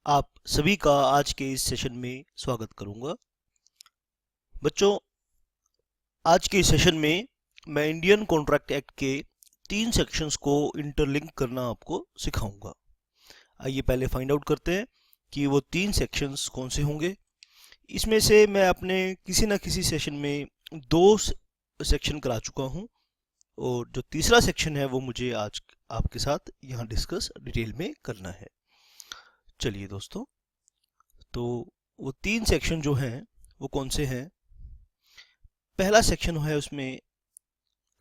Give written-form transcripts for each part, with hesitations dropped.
आप सभी का आज के इस सेशन में स्वागत करूंगा। बच्चों, आज के इस सेशन में मैं इंडियन कॉन्ट्रैक्ट एक्ट के 3 सेक्शंस को इंटरलिंक करना आपको सिखाऊंगा। आइए पहले फाइंड आउट करते हैं कि वो 3 सेक्शंस कौन से होंगे। इसमें से मैं अपने किसी ना किसी सेशन में 2 सेक्शन करा चुका हूं और जो तीसरा सेक्शन है वो मुझे आज आपके साथ यहाँ डिस्कस डिटेल में करना है। चलिए दोस्तों, तो वो 3 सेक्शन जो हैं वो कौन से हैं। पहला सेक्शन है उसमें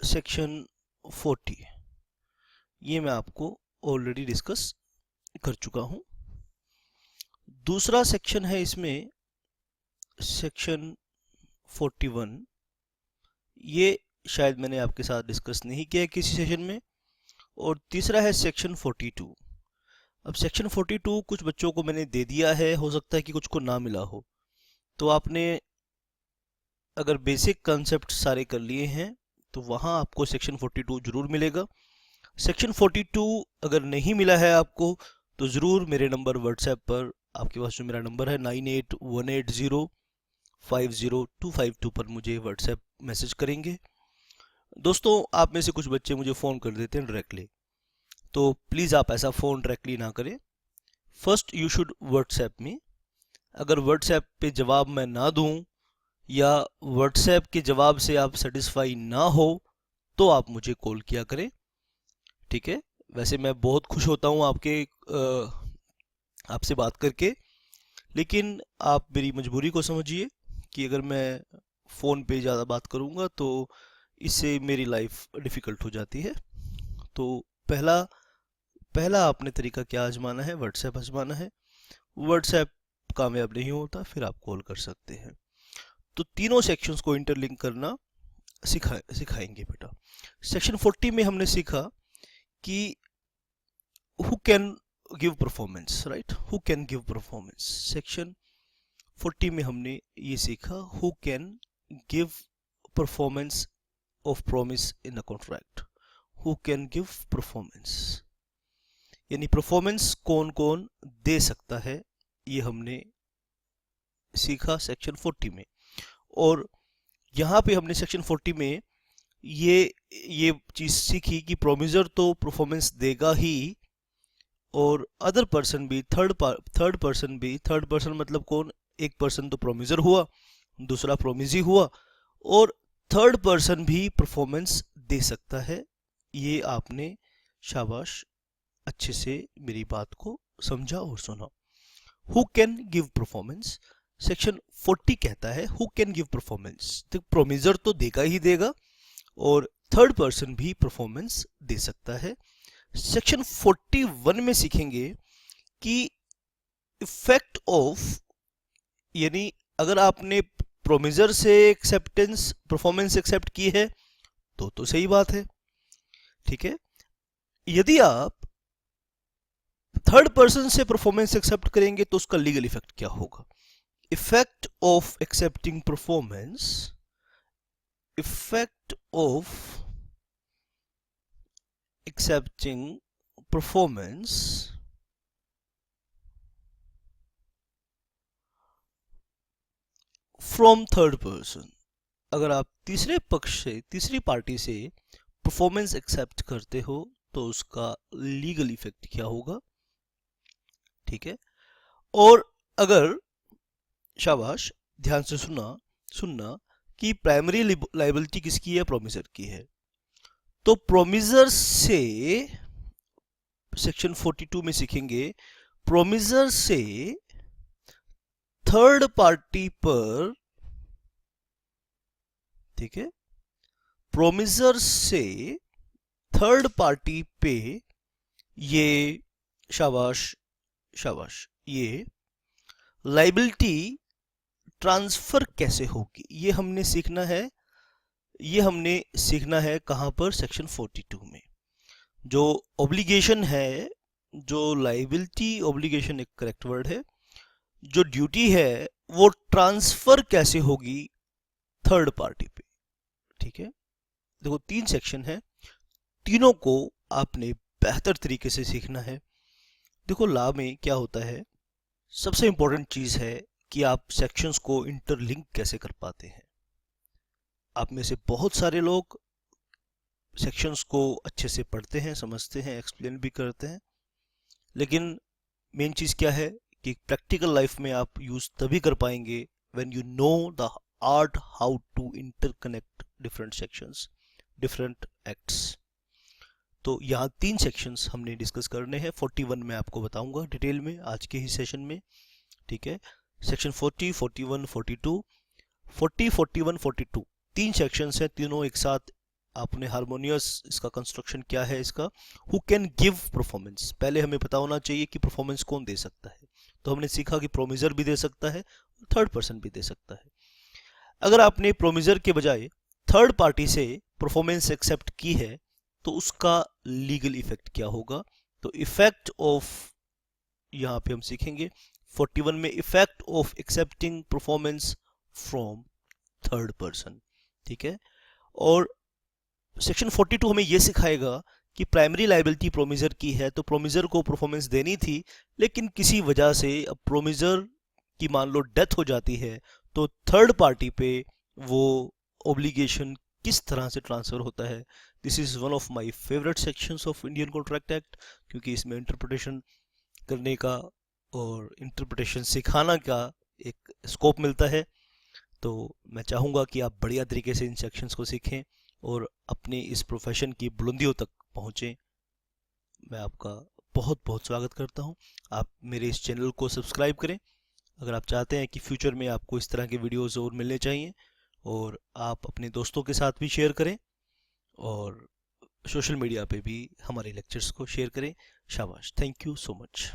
सेक्शन 40, ये मैं आपको ऑलरेडी डिस्कस कर चुका हूं। दूसरा सेक्शन है इसमें सेक्शन 41, ये शायद मैंने आपके साथ डिस्कस नहीं किया है किसी सेशन में। और तीसरा है सेक्शन 42। अब सेक्शन 42 कुछ बच्चों को मैंने दे दिया है, हो सकता है कि कुछ को ना मिला हो। तो आपने अगर बेसिक कंसेप्ट सारे कर लिए हैं तो वहाँ आपको सेक्शन 42 जरूर मिलेगा। सेक्शन 42 अगर नहीं मिला है आपको तो ज़रूर मेरे नंबर व्हाट्सएप पर, आपके पास जो मेरा नंबर है 9818050252 पर मुझे व्हाट्सएप मैसेज करेंगे। दोस्तों, आप में से कुछ बच्चे मुझे फ़ोन कर देते हैं डायरेक्टली, तो प्लीज़ आप ऐसा फ़ोन डायरेक्टली ना करें। First you should WhatsApp me. अगर व्हाट्सएप पे जवाब मैं ना दूं या व्हाट्सएप के जवाब से आप सेटिस्फाई ना हो तो आप मुझे कॉल किया करें, ठीक है। वैसे मैं बहुत खुश होता हूँ आपसे बात करके, लेकिन आप मेरी मजबूरी को समझिए कि अगर मैं फ़ोन पे ज़्यादा बात करूँगा तो इससे मेरी लाइफ डिफ़िकल्ट हो जाती है। तो पहला पहला आपने तरीका क्या आजमाना है? व्हाट्सएप आजमाना है। व्हाट्सएप कामयाब नहीं होता फिर आप कॉल कर सकते हैं। तो तीनों सेक्शंस को इंटरलिंक करना सिखाएंगे बेटा। सेक्शन 40 में हमने सीखा कि who can give performance, right? Who can give performance? Section 40 में हमने ये सीखा who can give performance of promise in a contract. Who can give performance, यानी परफॉर्मेंस कौन कौन दे सकता है, ये हमने सीखा सेक्शन 40 में। और यहाँ पे हमने सेक्शन 40 में ये चीज़ सीखी कि प्रोमिजर तो परफॉर्मेंस देगा ही, और अदर पर्सन भी, थर्ड पर्सन मतलब कौन? एक पर्सन तो प्रोमिजर हुआ, दूसरा प्रोमिजी हुआ, और थर्ड पर्सन भी परफॉर्मेंस दे सकता है। ये आपने शाबाश अच्छे से मेरी बात को समझा और सुना। Who can give performance, section 40 कहता है हु कैन गिव परफॉर्मेंस, तो प्रोमिजर तो देगा ही देगा और थर्ड पर्सन भी परफॉर्मेंस दे सकता है। सेक्शन 41 में सीखेंगे कि इफेक्ट ऑफ, यानी अगर आपने प्रोमिजर से एक्सेप्टेंस परफॉर्मेंस एक्सेप्ट की है तो सही बात है, ठीक है। यदि आप थर्ड पर्सन से परफॉर्मेंस एक्सेप्ट करेंगे तो उसका लीगल इफेक्ट क्या होगा? Effect of accepting performance, effect of accepting performance from third person। अगर आप तीसरे पक्ष से, तीसरी पार्टी से परफॉर्मेंस एक्सेप्ट करते हो तो उसका लीगल इफेक्ट क्या होगा, ठीक है। और अगर, शाबाश ध्यान से सुनना कि प्राइमरी लाइबिलिटी किसकी है? प्रोमिसर की है। तो प्रोमिसर से सेक्शन 42 में सीखेंगे प्रोमिसर से थर्ड पार्टी पर, ठीक है, प्रोमिसर से थर्ड पार्टी पे ये, शाबाश ये लाइबिलिटी ट्रांसफर कैसे होगी, ये हमने सीखना है। ये हमने सीखना है कहां पर? सेक्शन 42 में। जो ऑब्लिगेशन है, जो लाइबिलिटी, ऑब्लिगेशन एक करेक्ट वर्ड है, जो ड्यूटी है वो ट्रांसफर कैसे होगी थर्ड पार्टी पे, ठीक है। देखो 3 सेक्शन है, तीनों को आपने बेहतर तरीके से सीखना है। देखो लॉ में क्या होता है सबसे इम्पोर्टेंट चीज़ है कि आप सेक्शंस को इंटरलिंक कैसे कर पाते हैं। आप में से बहुत सारे लोग सेक्शंस को अच्छे से पढ़ते हैं, समझते हैं, एक्सप्लेन भी करते हैं, लेकिन मेन चीज़ क्या है कि प्रैक्टिकल लाइफ में आप यूज़ तभी कर पाएंगे when you know the art how to interconnect different sections, different acts. तो यहाँ 3 सेक्शंस हमने डिस्कस करने हैं। 41 मैं आपको बताऊंगा डिटेल में आज के ही सेशन में, ठीक है। सेक्शन 40, 41, 42, 40, 41, 42 3 सेक्शंस हैं, तीनों एक साथ। आपने हारमोनियस इसका कंस्ट्रक्शन क्या है इसका। हु कैन गिव परफॉर्मेंस, पहले हमें पता होना चाहिए कि परफॉर्मेंस कौन दे सकता है। तो हमने सीखा कि प्रोमिजर भी दे सकता है, थर्ड पर्सन भी दे सकता है। अगर आपने प्रोमिजर के बजाय थर्ड पार्टी से परफॉर्मेंस एक्सेप्ट की है तो उसका लीगल इफेक्ट क्या होगा। तो इफेक्ट ऑफ, यहाँ पे हम सीखेंगे 41 में, effect of accepting performance from third person, ठीक है। और सेक्शन 42 हमें यह सिखाएगा कि प्राइमरी लायबिलिटी प्रोमिजर की है तो प्रोमिजर को परफॉर्मेंस देनी थी, लेकिन किसी वजह से अब प्रोमिजर की मान लो डेथ हो जाती है तो थर्ड पार्टी पे वो ओब्लिगेशन किस तरह से ट्रांसफर होता है। This is one of my favourite sections of Indian contract act, क्योंकि इसमें इंटरप्रिटेशन करने का और इंटरप्रिटेशन सिखाना का एक स्कोप मिलता है। तो मैं चाहूँगा कि आप बढ़िया तरीके से इन सेक्शंस को सीखें और अपने इस प्रोफेशन की बुलंदियों तक पहुँचें। मैं आपका बहुत बहुत स्वागत करता हूँ। आप मेरे इस चैनल को सब्सक्राइब करें अगर आप चाहते हैं कि फ्यूचर में आपको इस तरह के वीडियोस और मिलने चाहिए, और आप अपने दोस्तों के साथ भी शेयर करें और सोशल मीडिया पे भी हमारे लेक्चर्स को शेयर करें। शाबाश, थैंक यू सो मच।